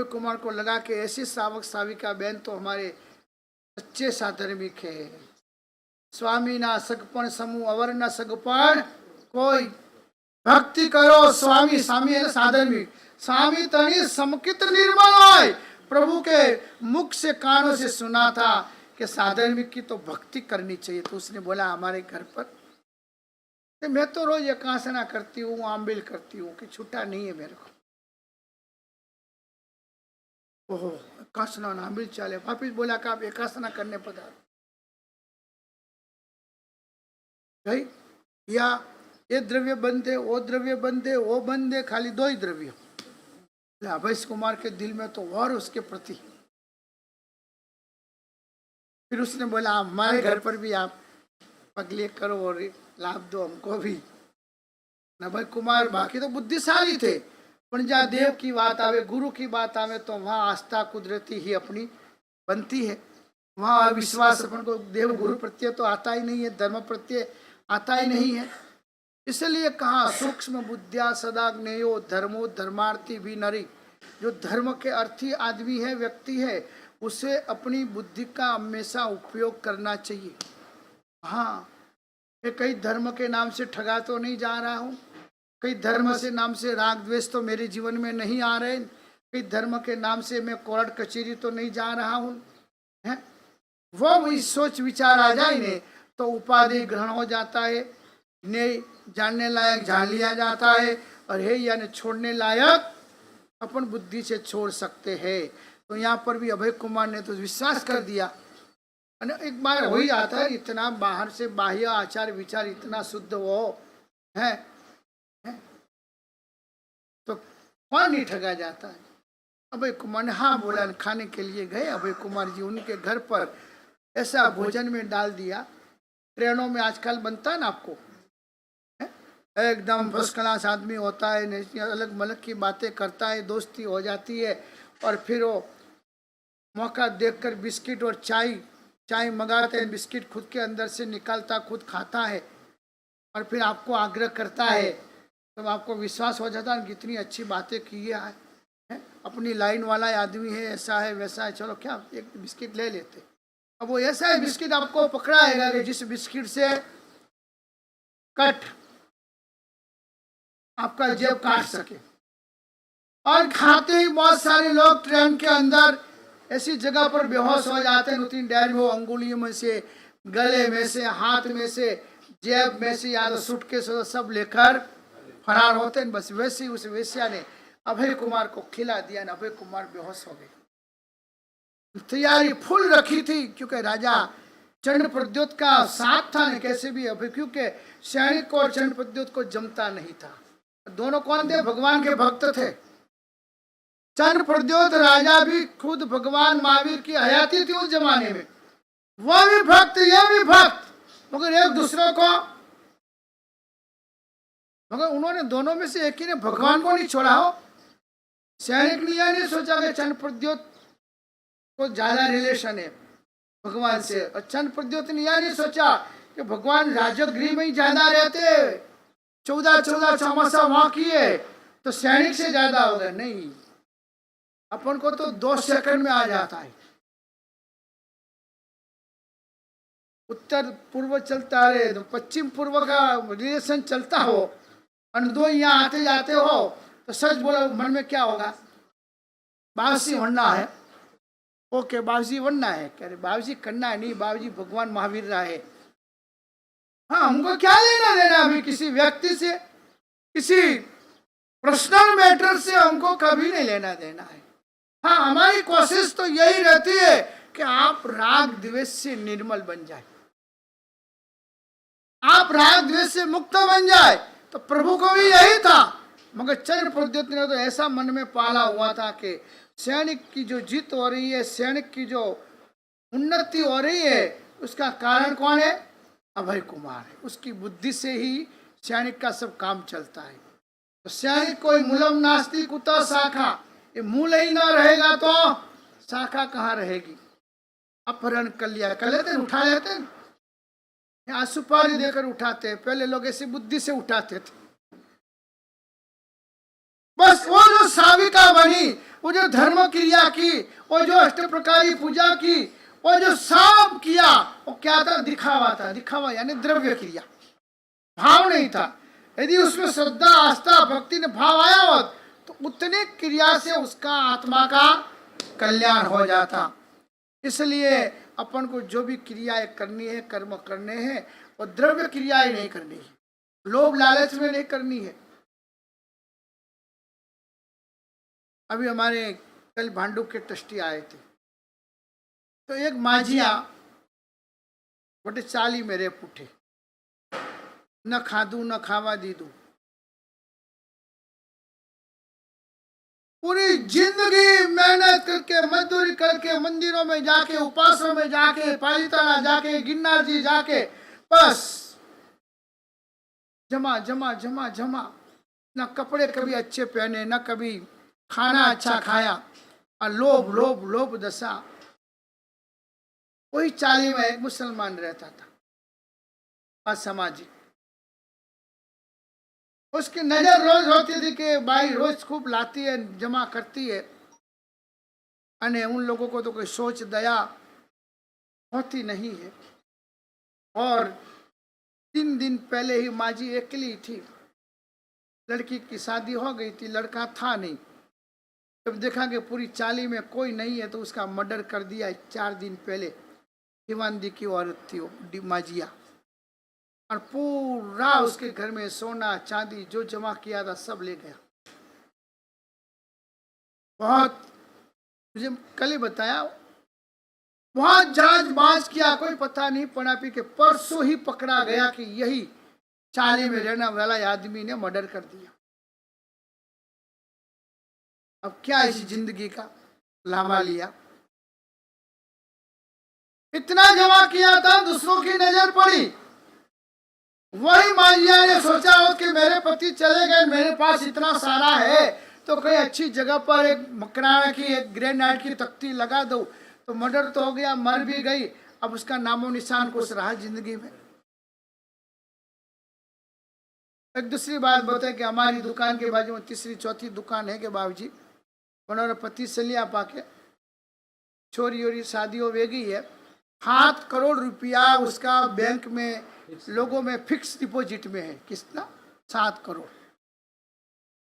अभय कुमार को लगा कि ऐसी सावक साविका बहन तो हमारे सच्चे साधर्मिक है। स्वामी ना सगपण समूह अवर न सगपण कोई, भक्ति करो स्वामी, स्वामी है साधर्मिक, स्वामी तनी समकित निर्मल होय। प्रभु के मुख से कानों से सुना था कि साधर्मिक की तो भक्ति करनी चाहिए। तो उसने बोला हमारे घर पर मैं तो रोज एकासना करती हूँ, आंबिल करती हूँ, कि छुट्टा नहीं है मेरे को। ओहो, एकासना आंबिल चाले। वापिस बोला कि आप एकासना करने पधारो। भाई या ये द्रव्य बंद है, वो द्रव्य बंद है, वो बंद है, खाली दो ही द्रव्य। अभय कुमार के दिल में तो और उसके प्रति। फिर उसने बोला हमारे घर पर भी आप पगले करो और लाभ दो हमको भी। अभय कुमार बाकी तो बुद्धिशाली थे, पर जहाँ देव की बात आवे, गुरु की बात आवे, तो वहाँ आस्था कुदरती ही अपनी बनती है। वहाँ विश्वास अपन को देव गुरु प्रत्यय तो आता ही नहीं है, धर्म प्रत्यय आता ही नहीं है। इसलिए कहा सूक्ष्म बुद्धिया सदा ज्ञेयो धर्मो धर्मार्थी भी नरी। जो धर्म के अर्थी आदमी है, व्यक्ति है, उसे अपनी बुद्धि का हमेशा उपयोग करना चाहिए। हाँ, मैं कई धर्म के नाम से ठगा तो नहीं जा रहा हूँ, कई धर्म से नाम से राग द्वेष तो मेरे जीवन में नहीं आ रहे, कई धर्म के नाम से मैं कोर्ट कचहरी तो नहीं जा रहा हूँ। है वो सोच विचार आ जाए ने तो उपाधि ग्रहण हो जाता है, नहीं जानने लायक जान लिया जाता है, और है यानी छोड़ने लायक अपन बुद्धि से छोड़ सकते हैं। तो यहाँ पर भी अभय कुमार ने तो विश्वास कर दिया। एक बार हो ही आता है, इतना बाहर से बाह्य आचार विचार इतना शुद्ध हो है तो कौन नहीं ठगा जाता है। अभय कुमार ने हाँ बोला, खाने के लिए गए अभय कुमार जी उनके घर पर, ऐसा भोजन में डाल दिया। ट्रेनों में आजकल बनता है ना आपको, एकदम फर्स्ट क्लास आदमी होता है, अलग मलग की बातें करता है, दोस्ती हो जाती है, और फिर वो मौका देखकर बिस्किट और चाय मंगाते हैं, बिस्किट खुद के अंदर से निकालता, खुद खाता है, और फिर आपको आग्रह करता है। तब आपको विश्वास हो जाता है कितनी अच्छी बातें की है, अपनी लाइन वाला आदमी है, ऐसा है वैसा है, चलो क्या एक बिस्किट ले लेते। अब वो ऐसा है बिस्किट आपको पकड़ाएगा कि जिस बिस्किट से कट आपका जेब काट सके। और खाते ही बहुत सारे लोग ट्रेन के अंदर ऐसी जगह पर बेहोश हो जाते हैं, 2-3 डेढ़ में अंगुलियों में से, गले में से, हाथ में से, जेब में से, या तो सूटकेस सब लेकर फरार होते हैं। बस वैसे ही उस वेश्या ने अभय कुमार को खिला दिया, अभय कुमार बेहोश हो गए। तैयारी फुल रखी थी, क्योंकि राजा चंड प्रद्योत का साथ था, कैसे भी अभय, क्योंकि सैनिक और चंड प्रद्योत को जमता नहीं था। दोनों कौन थे? भगवान के भक्त थे। चंड प्रद्योत राजा भी खुद भगवान महावीर की हयाती थी उस जमाने में, वह भी भक्त, यह भी भक्त, मगर एक दूसरे को, मगर उन्होंने दोनों में से एक ही ने भगवान को नहीं छोड़ा हो। सैनिक ने यह नहीं सोचा कि चंड प्रद्योत को ज्यादा रिलेशन है भगवान से, और चंड प्रद्योत ने यह नहीं सोचा कि भगवान राजगृह में ही ज्यादा रहते, 14 चौमासा वहां किए तो सैनिक से ज्यादा हो गए। नहीं, अपन को तो 2 सेकंड में आ जाता है। उत्तर पूर्व चलता रहे तो पश्चिम पूर्व का रिलेशन चलता हो, और 2 यहाँ आते जाते हो, तो सच बोलो मन में क्या होगा? बाबूजी बनना है, ओके बाबूजी बनना है, कह रहे बाबूजी करना है नहीं, बाबूजी भगवान महावीर रहे। हाँ, हमको क्या लेना देना अभी किसी व्यक्ति से, किसी पर्सनल मैटर से हमको कभी नहीं लेना देना है। हाँ, हमारी कोशिश तो यही रहती है कि आप राग द्वेष से निर्मल बन जाए, आप राग द्वेष से मुक्त बन जाए। तो प्रभु को भी यही था, मगर चंड प्रद्योत ने तो ऐसा मन में पाला हुआ था कि सैनिक की जो जीत हो रही है, सैनिक की जो उन्नति हो रही है, उसका कारण कौन है? अभय कुमार है। उसकी बुद्धि से ही सैनिक का सब काम चलता है। तो सैनिक कोई मूलम नास्ति कुतः शाखा, ये मूल ही ना रहेगा तो शाखा कहाँ रहेगी? अपहरण कर लिया, कर लेते, उठा लेते, यहाँ सुपारी देकर उठाते। पहले लोग ऐसी बुद्धि से उठाते थे। बस वो जो साविका बनी, वो जो धर्म क्रिया की, वो जो अष्ट प्रकारी पूजा की, वो जो सब किया, वो क्या था? दिखावा था। दिखावा यानी द्रव्य क्रिया, भाव नहीं था। यदि उसमें श्रद्धा, आस्था, भक्ति ने भाव आया होत तो उतने क्रिया से उसका आत्मा का कल्याण हो जाता। इसलिए अपन को जो भी क्रियाएं करनी है, कर्म करने हैं, वो द्रव्य क्रियाएं नहीं करनी है, लोभ लालच में नहीं करनी है। अभी हमारे कल भांडुप के ट्रस्टी आए थे, तो एक माझिया बटे 40 मेरे पुठे, न खादू न खावा दीदू, पूरी जिंदगी मेहनत करके, मजदूरी करके, मंदिरों में जाके, उपासों में जाके, पालिताना जाके, गिरनार जी जाके, बस जमा जमा जमा जमा, न कपड़े कभी अच्छे पहने, न कभी खाना अच्छा खाया, और लोभ लोभ लोभ दशा। वही 40 में एक मुसलमान रहता था, असामाजिक। उसकी नजर रोज होती थी कि भाई रोज खूब लाती है, जमा करती है, अने उन लोगों को तो कोई सोच दया होती नहीं है। और 3 दिन पहले ही माजी अकेली थी, लड़की की शादी हो गई थी, लड़का था नहीं। जब देखा कि पूरी 40 में कोई नहीं है तो उसका मर्डर कर दिया 4 दिन पहले। हिमांदी की औरत थी वो माजिया, और पूरा उसके घर में सोना चांदी जो जमा किया था सब ले गया। बहुत, मुझे कल ही बताया, बहुत जांच किया, कोई पता नहीं पड़ा। पी के परसों ही पकड़ा गया कि यही 40 में रहने वाला आदमी ने मर्डर कर दिया। अब क्या इस जिंदगी का लामा लिया? इतना जमा किया था, दूसरों की नजर पड़ी। वही माजिया ने सोचा हो कि मेरे पति चले गए, मेरे पास इतना सारा है, तो कोई अच्छी जगह पर एक मकराना की, एक ग्रेनाइट की तख्ती लगा दो, तो मर्डर तो हो गया, मर भी गई, अब उसका नामो निशान कुछ रहा जिंदगी में। एक दूसरी बात बताए कि हमारी दुकान के बाजू में तीसरी चौथी दुकान है कि बाबूजी उन्होंने पति से लिया पाके, छोरी ओरी शादी हो गई है, 7 करोड़ रुपया उसका बैंक में लोगों में फिक्स डिपॉजिट में है। कितना? 7 करोड़।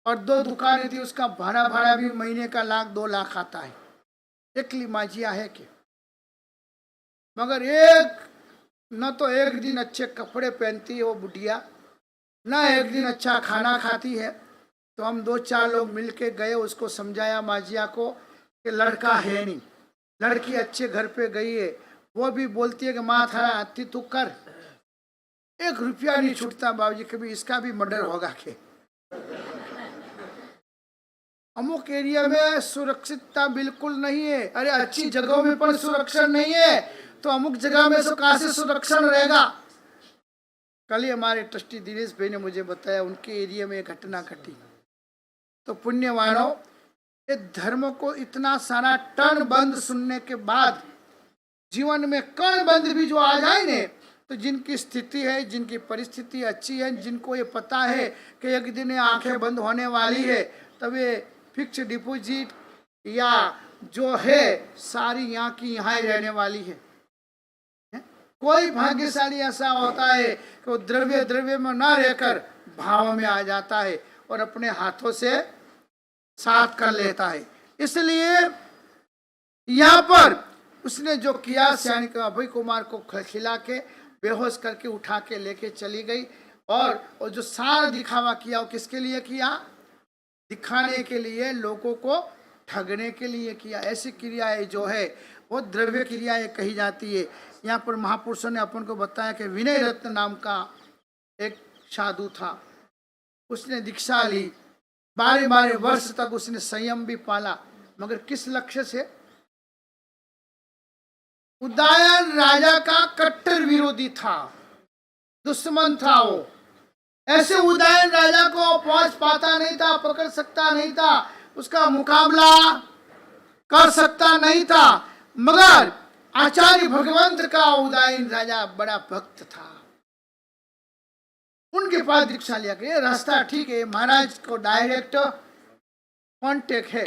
और 2 दुकानें थी, उसका भाड़ा भी महीने का 1-2 लाख आता है। एकली माजिया है कि, मगर न तो एक दिन अच्छे कपड़े पहनती है वो बुढ़िया, न एक दिन अच्छा खाना खाती है। तो हम 2-4 लोग मिलके गए, उसको समझाया माजिया को कि लड़का है नहीं, लड़की अच्छे घर पे गई है। वो भी बोलती है कि माँ थारा आती तू कर, 1 रुपया नहीं छूटता बाबूजी, कभी इसका भी मर्डर होगा के। अमुक एरिया में सुरक्षितता बिल्कुल नहीं है। अरे अच्छी जगहों में पर सुरक्षण नहीं है, तो अमुक जगह में तो कहां से सुरक्षण रहेगा? कल ही हमारे ट्रस्टी दिनेश भाई ने मुझे बताया, उनके एरिया में एक घटना घटी। तो पुण्यवानों, ये धर्म को इतना सारा टर्न बंद सुनने के बाद जीवन में कर्ण बंद भी जो आ जाए ने, तो जिनकी स्थिति है, जिनकी परिस्थिति अच्छी है, जिनको ये पता है कि एक दिन आंखें बंद होने वाली है, तब ये फिक्स डिपॉजिट या जो है सारी यहाँ की यहाँ ही रहने वाली है। कोई भाग्यशाली ऐसा होता है कि वो द्रव्य में ना रहकर भाव में आ जाता है और अपने हाथों से साथ कर लेता है। इसलिए यहाँ पर उसने जो किया, सैनी का अभय कुमार को खिला के बेहोश करके उठा के लेके चली गई। और जो सारा दिखावा किया वो किसके लिए किया? दिखाने के लिए, लोगों को ठगने के लिए किया। ऐसी क्रियाएं जो है वो द्रव्य क्रियाएं कही जाती है। यहाँ पर महापुरुषों ने अपन को बताया कि विनय रत्न नाम का एक साधु था, उसने दीक्षा ली, 12 वर्ष तक उसने संयम भी पाला, मगर किस लक्ष्य से? उदयन राजा का कट्टर विरोधी था, दुश्मन था वो। ऐसे उदयन राजा को पहुंच पाता नहीं था, पकड़ सकता नहीं था, उसका मुकाबला कर सकता नहीं था। मगर आचार्य भगवंत का उदयन राजा बड़ा भक्त था, उनके पास दीक्षा लिया कि ये रास्ता ठीक है, महाराज को डायरेक्ट कांटेक्ट है,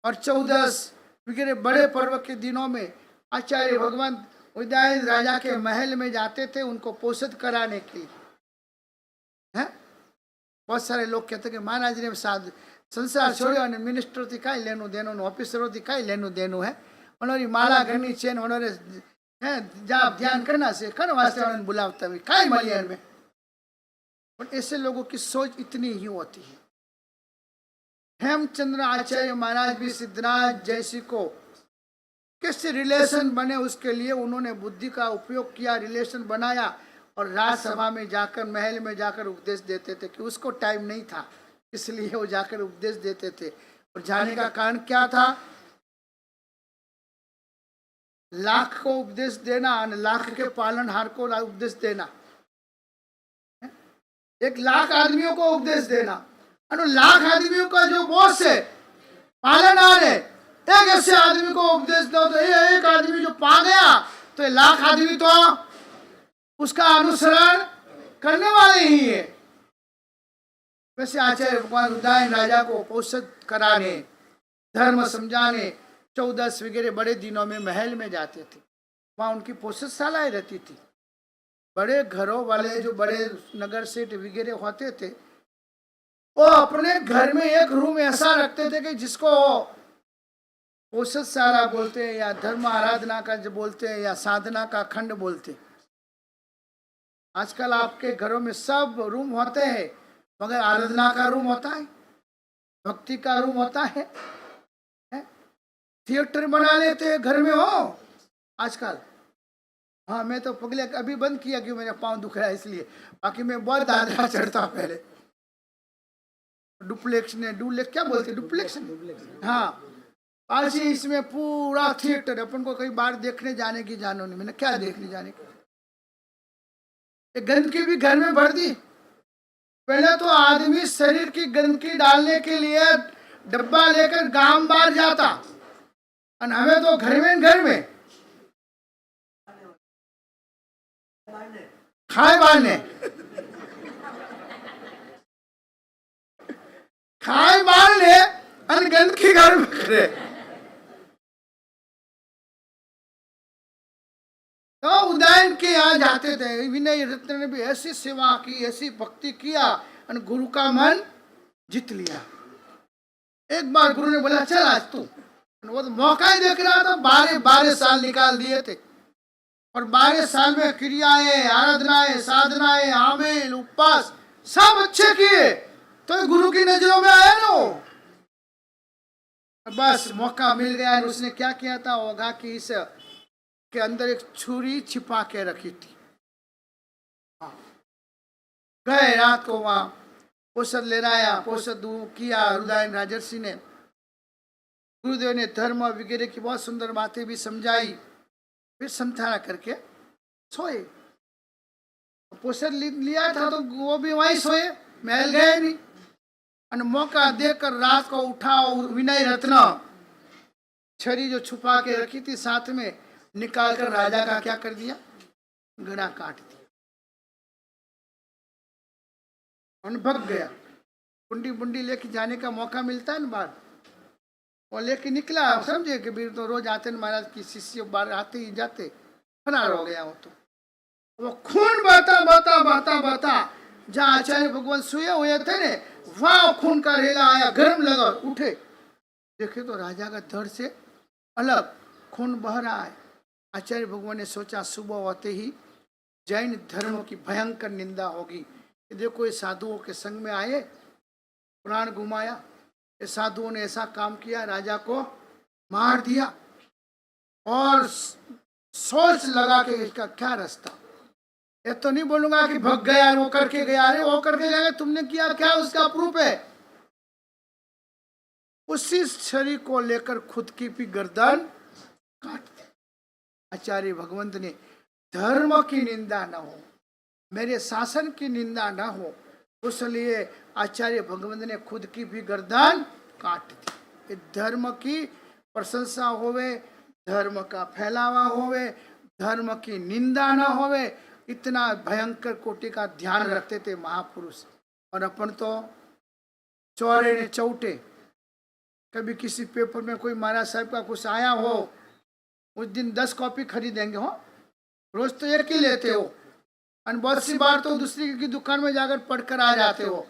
और चौदस वगैरह बड़े पर्व के दिनों में आचार्य भगवान उदयन राजा के महल में जाते थे उनको पोषित कराने के लिए। हैं? बहुत सारे लोग कहते कि महाराज ने साध संसार छोड़ो और मिनिस्टर थी कई लेनु देनु ऑफिसरों थी कई लेनु देनु है उन्होंने माला घनी चेन उन्होंने हैं जाप ध्यान करना से कर वास्ते उन्होंने बुलावता हुई कई मलियन में। पर ऐसे लोगों की सोच इतनी ही होती है। हेमचंद्र आचार्य महाराज भी सिद्धनाथ जैसी को कैसे रिलेशन बने उसके लिए उन्होंने बुद्धि का उपयोग किया, रिलेशन बनाया और राजसभा में जाकर महल में जाकर उपदेश देते थे कि उसको टाइम नहीं था इसलिए वो जाकर उपदेश देते थे। और जाने का कारण क्या था? लाख को उपदेश देना और लाख के पालनहार को उपदेश देना, 1,00,000 आदमियों को उपदेश देना और लाख आदमियों का जो बॉस है पालनहार है, एक ऐसे आदमी को उपदेश दो तो ये एक आदमी जो पा गया तो 1,00,000 आदमी तो उसका अनुसरण करने वाले ही है। वैसे आचार्य भगवान उदयन राजा को पोषित कराने, धर्म समझाने 14 वगैरह बड़े दिनों में महल में जाते थे। वहां उनकी पोषितशालाएं रहती थी। बड़े घरों वाले जो बड़े नगर सेठ वगैरह होते थे वो अपने घर में एक रूम ऐसा रखते थे कि जिसको पोषितशाला बोलते हैं या धर्म आराधना का जो बोलते हैं या साधना का खंड बोलते हैं। आजकल आपके घरों में सब रूम होते हैं मगर आराधना का रूम होता है, भक्ति का रूम होता है, थिएटर बना लेते हैं घर में हो आजकल। हाँ मैं तो पगले अभी बंद किया क्यों मेरा पाँव दुख रहा है इसलिए, बाकी मैं बहुत दादरा चढ़ता पहले। डुप्लेक्स ने डुप्लेक्स क्या बोलते डुप्लेक्स, हाँ आज ही इसमें पूरा थिएटर अपन को कहीं बाहर देखने जाने की जानो नहीं, मैंने क्या देखने जाने की, गंदगी भी घर में भर दी। पहले तो आदमी शरीर की गंदगी डालने के लिए डब्बा लेकर गांव बाहर जाता और हमें तो घर में खाए बारने और गंदगी घर में करे। तो उदयन के यहाँ जाते थे। विनय रत्न ने भी ऐसी सेवा की, ऐसी भक्ति किया और गुरु का मन जीत लिया। एक बार गुरु ने बोला चल आज तू, वो तो मौका ही देख रहा था। 12 साल निकाल दिए थे और 12 साल में क्रियाएं, आराधनाएं, साधनाएं, आमेल, उपवास सब अच्छे किए तो गुरु की नजरों में आया ना। बस मौका मिल गया। उसने क्या किया था, होगा कि इस के अंदर एक छुरी छिपा के रखी थी। गए रात को वहां पोषद ले आया, पोषद किया उदयन राजर्षि ने। गुरुदेव ने धर्म वगैरह की बहुत सुंदर बातें भी समझाई, फिर समझाना करके सोए। पोषद लिया था तो वो भी वहीं सोए, महल गए नहीं। और मौका देखकर रात को उठा विनय रत्न छड़ी जो छुपा के रखी थी साथ में निकाल कर राजा का क्या कर दिया, गला काट दिया और भग गया। बुंडी बुंडी लेके जाने का मौका मिलता है ना बाहर, और लेके निकला। समझे कि भी तो रोज आते महाराज की शिष्य बाहर आते ही जाते, फरार हो गया। वो खून बहता जहाँ आचार्य भगवान सोए हुए थे ने वहां खून का रेला आया, गर्म लगा, उठे देखे तो राजा का धड़ से अलग खून बह रहा है। आचार्य भगवान ने सोचा सुबह होते ही जैन धर्म की भयंकर निंदा होगी। देखो ये साधुओं के संग में आए, प्राण घुमाया, ये साधुओं ने ऐसा काम किया, राजा को मार दिया। और सोच लगा कि इसका क्या रास्ता। ये तो नहीं बोलूंगा कि भग गया वो करके गया, अरे वो करके गया, तुमने किया क्या, उसका प्रूफ है। उसी शरीर को लेकर खुद की भी गर्दन काट दी। आचार्य भगवंत ने धर्म की निंदा न हो, मेरे शासन की निंदा न हो, उसलिए आचार्य भगवंत ने खुद की भी गर्दन काट दी। धर्म की प्रशंसा होवे, धर्म का फैलावा होवे, धर्म की निंदा न होवे, इतना भयंकर कोटि का ध्यान रखते थे महापुरुष। और अपन तो चौरे ने चौटे कभी किसी पेपर में कोई महाराज साहब का कुछ आया हो, उस दिन 10 कॉपी खरीदेंगे हो, रोज तो एक ही लेते हो, और बहुत सी बार तो दूसरी की दुकान में जाकर पढ़कर आ जाते हो।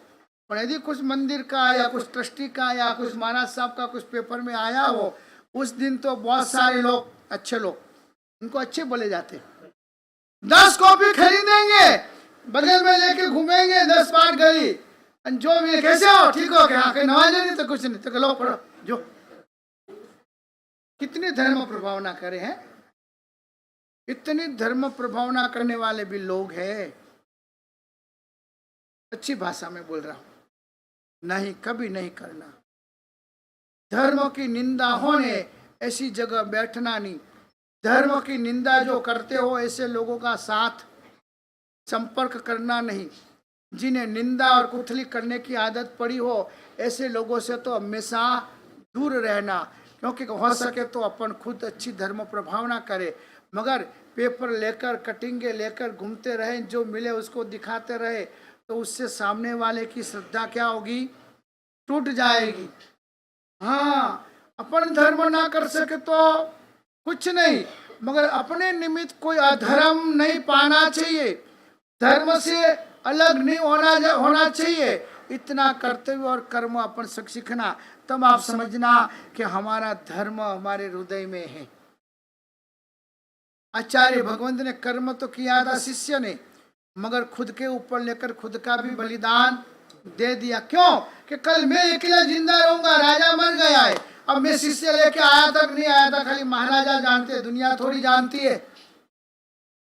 पर यदि कुछ मंदिर का या कुछ ट्रस्टी का या कुछ महाराज साहब का कुछ पेपर में आया हो, उस दिन तो बहुत सारे लोग, अच्छे लोग, उनको अच्छे बोले जाते, 10 कॉपी खरीदेंगे, बगल में लेके घूमेंगे 10 बार गली, जो भी कैसे हो, ठीक हो क्या, कहीं नवाज नहीं तो कुछ नहीं, तो लो पढ़ो जो। कितनी धर्म प्रभावना करे हैं, इतनी धर्म प्रभावना करने वाले भी लोग हैं। अच्छी भाषा में बोल रहा हूं, नहीं, कभी नहीं करना। धर्म की निंदा होने ऐसी जगह बैठना नहीं। धर्म की निंदा जो करते हो ऐसे लोगों का साथ संपर्क करना नहीं। जिन्हें निंदा और कुथली करने की आदत पड़ी हो ऐसे लोगों से तो हमेशा दूर रहना, क्योंकि हो सके तो अपन खुद अच्छी धर्म प्रभावना करे, मगर पेपर लेकर कटिंगे लेकर घूमते रहे, जो मिले उसको दिखाते रहे, तो उससे सामने वाले की श्रद्धा क्या होगी, टूट जाएगी। हाँ, अपन धर्म ना कर सके तो कुछ नहीं, मगर अपने निमित्त कोई अधर्म नहीं पाना चाहिए, धर्म से अलग नहीं होना चाहिए। इतना कर्तव्य और कर्म अपन सीखना, तब आप समझना कि हमारा धर्म हमारे हृदय में है। आचार्य भगवंत ने कर्म तो किया था शिष्य ने, मगर खुद के ऊपर लेकर खुद का भी बलिदान दे दिया। क्यों? कि कल मैं अकेला जिंदा रहूंगा, राजा मर गया है, अब मैं शिष्य लेके आया तक नहीं आया था, खाली महाराजा जानते हैं, दुनिया थोड़ी जानती है,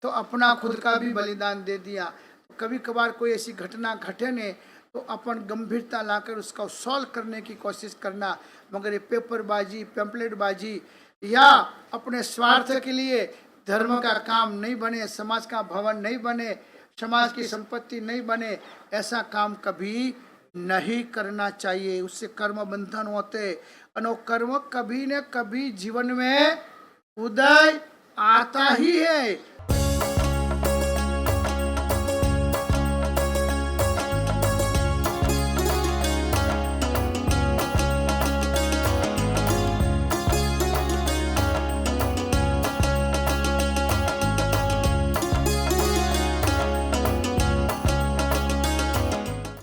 तो अपना खुद का भी बलिदान दे दिया। कभी कभार कोई ऐसी घटना घटे ने तो अपन गंभीरता लाकर उसका सॉल्व करने की कोशिश करना, मगर ये पेपरबाजी, पैम्पलेटबाजी या अपने स्वार्थ के लिए धर्म का काम नहीं बने, समाज का भवन नहीं बने, समाज की संपत्ति नहीं बने, ऐसा काम कभी नहीं करना चाहिए। उससे कर्म बंधन होते, कर्म कभी न कभी जीवन में उदय आता ही है।